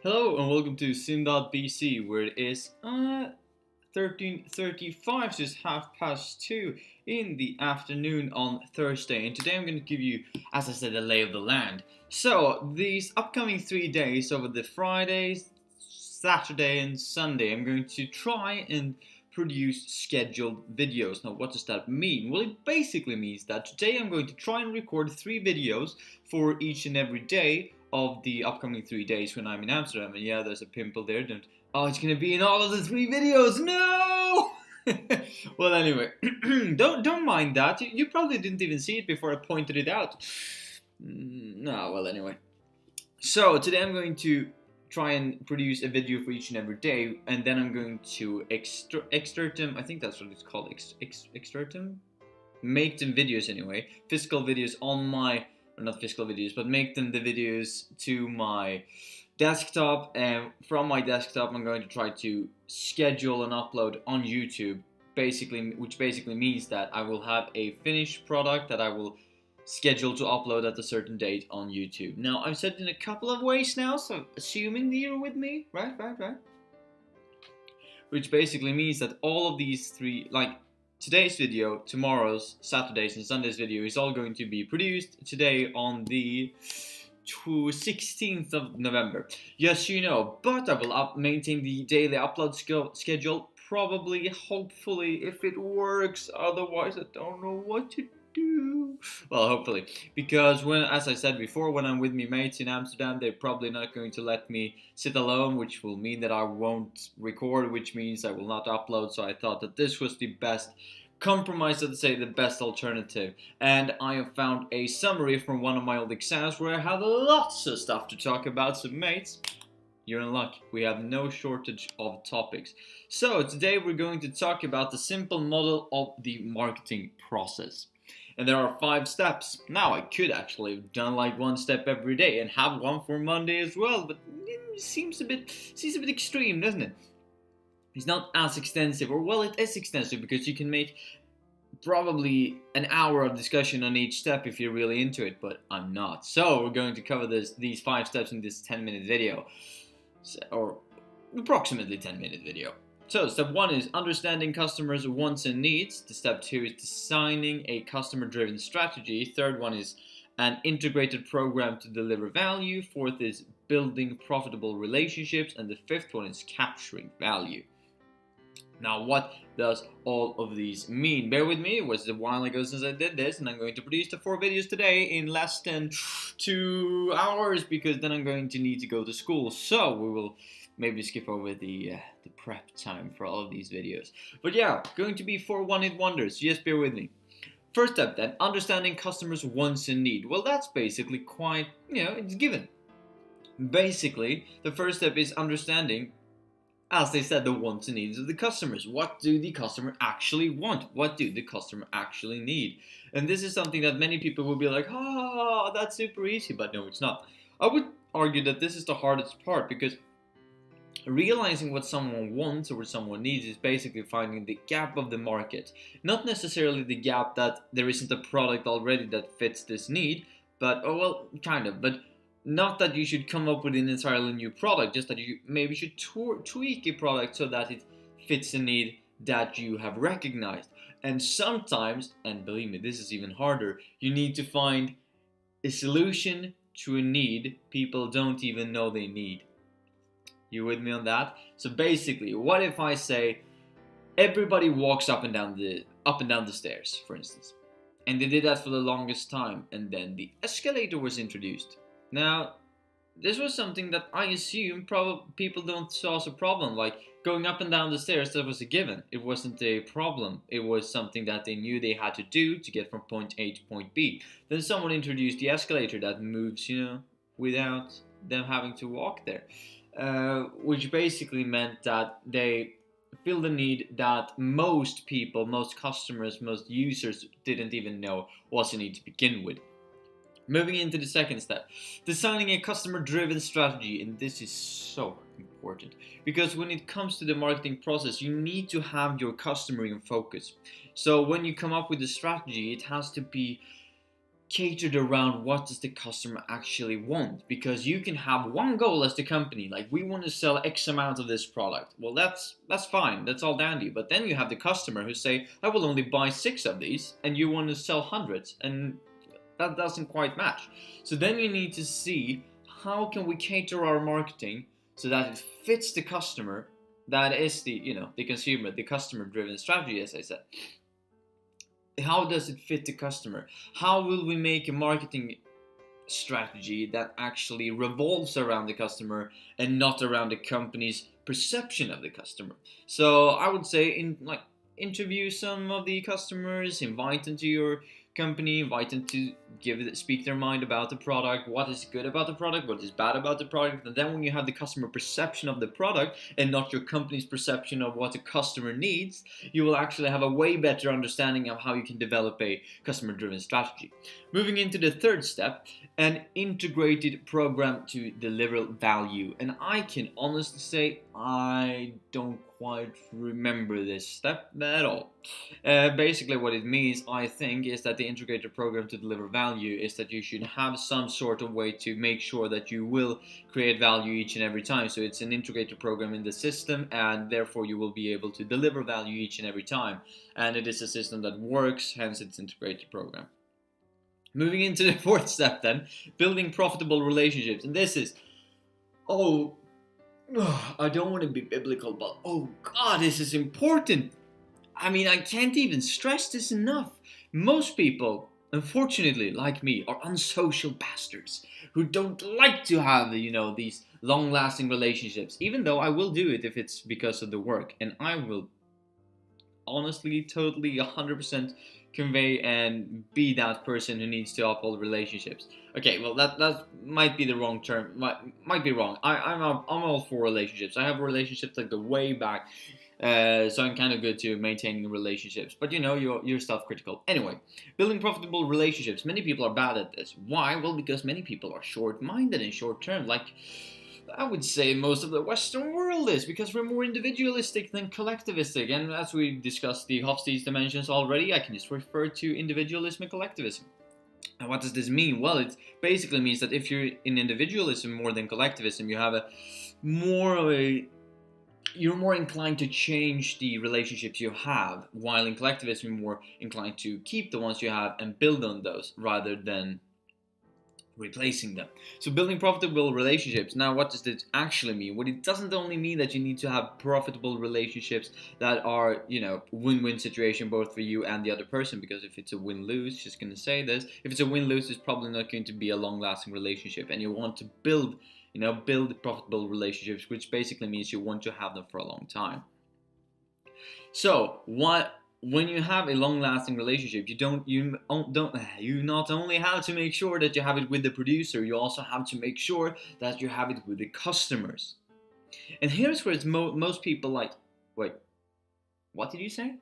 Hello and welcome to Sim.bc, where it is 13:35, just half past 2 in the afternoon on Thursday. And today I'm going to give you, as I said, the lay of the land. So these upcoming 3 days, over the Friday, Saturday and Sunday, I'm going to try and produce scheduled videos. Now what does that mean? Well, it basically means that today I'm going to try and record 3 videos for each and every day of the upcoming 3 days when I'm in Amsterdam. And yeah, there's a pimple there. Oh, it's gonna be in all of the 3 videos. No. Well, anyway, don't mind that. You probably didn't even see it before I pointed it out. No, well, anyway. So today I'm going to try and produce a video for each and every day, and then I'm going to extract them. I think that's what it's called. Extract them. Make them videos anyway. Physical videos on my, or not physical videos, but make them the videos to my desktop, and from my desktop I'm going to try to schedule an upload on YouTube, which basically means that I will have a finished product that I will schedule to upload at a certain date on YouTube. Now I've said it in a couple of ways now, so assuming that you're with me, right? Which basically means that all of these three, like today's video, tomorrow's, Saturday's and Sunday's video, is all going to be produced today on the 16th of November. Yes, you know, but I will maintain the daily upload schedule, probably, hopefully, if it works. Otherwise, I don't know what to do. Well, hopefully, because as I said before, when I'm with me mates in Amsterdam, they're probably not going to let me sit alone, which will mean that I won't record, which means I will not upload. So I thought that this was the best compromise, let's say, the best alternative. And I have found a summary from one of my old exams where I have lots of stuff to talk about. So mates, you're in luck. We have no shortage of topics. So today we're going to talk about the simple model of the marketing process. And there are 5 steps. Now I could actually have done like 1 step every day and have one for Monday as well, but it seems a bit extreme, doesn't it? It's not as extensive, or well, it is extensive because you can make probably an hour of discussion on each step if you're really into it, but I'm not. So we're going to cover these 5 steps in this 10-minute video, or approximately 10-minute video. So step 1 is understanding customers' wants and needs. The step 2 is designing a customer-driven strategy. Third one is an integrated program to deliver value. Fourth is building profitable relationships, and the fifth one is capturing value. Now, what does all of these mean? Bear with me, it was a while ago since I did this, and I'm going to produce the 4 videos today in less than 2 hours, because then I'm going to need to go to school. So we will maybe skip over the prep time for all of these videos. But yeah, going to be 4 one-hit wonders, just bear with me. First step then, understanding customers' wants and need. Well, that's basically quite, it's given. Basically, the first step is understanding, as they said, the wants and needs of the customers. What do the customer actually want? What do the customer actually need? And this is something that many people will be like, oh, that's super easy, but no, it's not. I would argue that this is the hardest part, because realizing what someone wants or what someone needs is basically finding the gap of the market. Not necessarily the gap that there isn't a product already that fits this need, but, oh well, kind of, but not that you should come up with an entirely new product, just that you maybe should tweak a product so that it fits the need that you have recognized. And sometimes, and believe me, this is even harder, you need to find a solution to a need people don't even know they need. You with me on that? So basically, what if I say everybody walks up and down the stairs, for instance, and they did that for the longest time, and then the escalator was introduced. Now, this was something that I assume people don't saw as a problem. Like, going up and down the stairs, that was a given. It wasn't a problem. It was something that they knew they had to do to get from point A to point B. Then someone introduced the escalator that moves, without them having to walk there. Which basically meant that they feel the need that most people, most customers, most users didn't even know was a need to begin with. Moving into the second step, designing a customer-driven strategy, and this is so important, because when it comes to the marketing process, you need to have your customer in focus. So when you come up with a strategy, it has to be catered around what does the customer actually want, because you can have one goal as the company, like we want to sell X amount of this product. Well, that's fine, that's all dandy, but then you have the customer who say, I will only buy 6 of these, and you want to sell hundreds, and that doesn't quite match. So then you need to see, how can we cater our marketing so that it fits the customer? That is the consumer, the customer driven strategy, as I said. How does it fit the customer? How will we make a marketing strategy that actually revolves around the customer and not around the company's perception of the customer? So I would say, interview some of the customers, invite them to your company, invite them to speak their mind about the product, what is good about the product, what is bad about the product. And then when you have the customer perception of the product and not your company's perception of what the customer needs, you will actually have a way better understanding of how you can develop a customer driven strategy. Moving into the third step, an integrated program to deliver value. And I can honestly say I don't quite remember this step at all. Basically what it means, I think, is that the integrated program to deliver value is that you should have some sort of way to make sure that you will create value each and every time. So it's an integrated program in the system, and therefore you will be able to deliver value each and every time. And it is a system that works, hence it's integrated program. Moving into the fourth step then, building profitable relationships. And this is, I don't want to be biblical, but oh God, this is important. I mean, I can't even stress this enough. Most people, unfortunately, like me, are unsocial bastards who don't like to have, these long-lasting relationships, even though I will do it if it's because of the work. And I will honestly, totally, 100% convey and be that person who needs to uphold relationships. Okay, well that might be the wrong term. Might be wrong. I'm all for relationships. I have relationships that go way back. So I'm kind of good to maintaining relationships, but you're self-critical. Anyway, building profitable relationships. Many people are bad at this. Why? Well, because many people are short-minded and short-term. Like, I would say most of the Western world is, because we're more individualistic than collectivistic. And as we discussed the Hofstede dimensions already, I can just refer to individualism and collectivism. And what does this mean? Well, it basically means that if you're in individualism more than collectivism, you have you're more inclined to change the relationships you have, while in collectivism you're more inclined to keep the ones you have and build on those rather than replacing them. So building profitable relationships. Now, what does this actually mean? Well, it doesn't only mean that you need to have profitable relationships that are, win-win situation both for you and the other person, because if it's a win-lose, just going to say this, if it's a win-lose, it's probably not going to be a long-lasting relationship, and you want to build profitable relationships, which basically means you want to have them for a long time. So, when you have a long-lasting relationship, you not only have to make sure that you have it with the producer, you also have to make sure that you have it with the customers. And here's where it's most people like, wait, what did you say?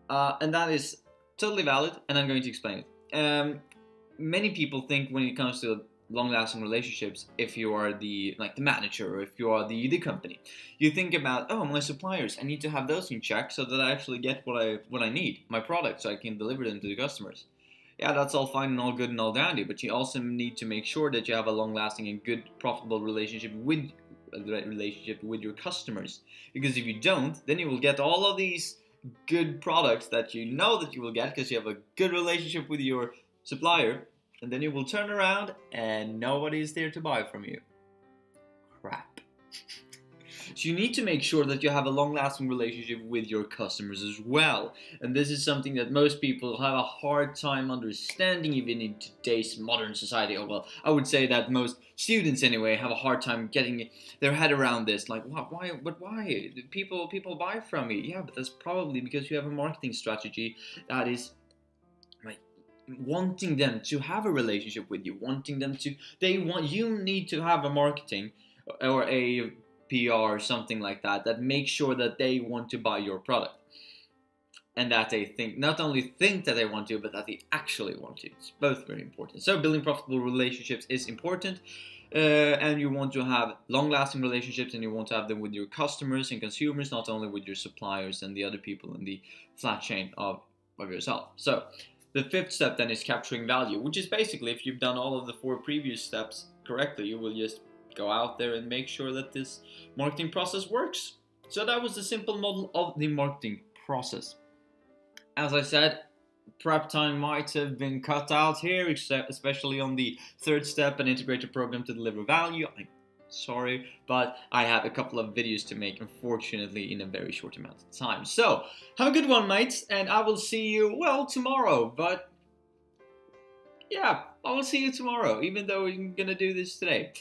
And that is totally valid, and I'm going to explain it. Many people think when it comes to long-lasting relationships, if you are the manager, or if you are the company, you think about, my suppliers, I need to have those in check so that I actually get what I need, my product, so I can deliver them to the customers. Yeah, that's all fine and all good and all dandy, but you also need to make sure that you have a long-lasting and good, profitable relationship with your customers. Because if you don't, then you will get all of these good products that you know that you will get because you have a good relationship with your supplier, and then you will turn around and nobody is there to buy from you. Crap. So you need to make sure that you have a long-lasting relationship with your customers as well. And this is something that most people have a hard time understanding, even in today's modern society. Oh, well, I would say that most students anyway have a hard time getting their head around this. Like, why? But why? People buy from me. Yeah, but that's probably because you have a marketing strategy that is wanting them to have a relationship with you, you need to have a marketing or a PR or something like that makes sure that they want to buy your product, and that they not only think that they want to, but that they actually want to. It's both very important. So building profitable relationships is important, and you want to have long-lasting relationships, and you want to have them with your customers and consumers, not only with your suppliers and the other people in the flat chain of yourself. So The fifth step then is capturing value, which is basically if you've done all of the 4 previous steps correctly, you will just go out there and make sure that this marketing process works. So that was the simple model of the marketing process. As I said, prep time might have been cut out here, especially on the third step, an integrated program to deliver value. I'm sorry, but I have a couple of videos to make, unfortunately, in a very short amount of time. So, have a good one, mates, and I will see you, well, tomorrow, but yeah, I will see you tomorrow, even though we're gonna do this today.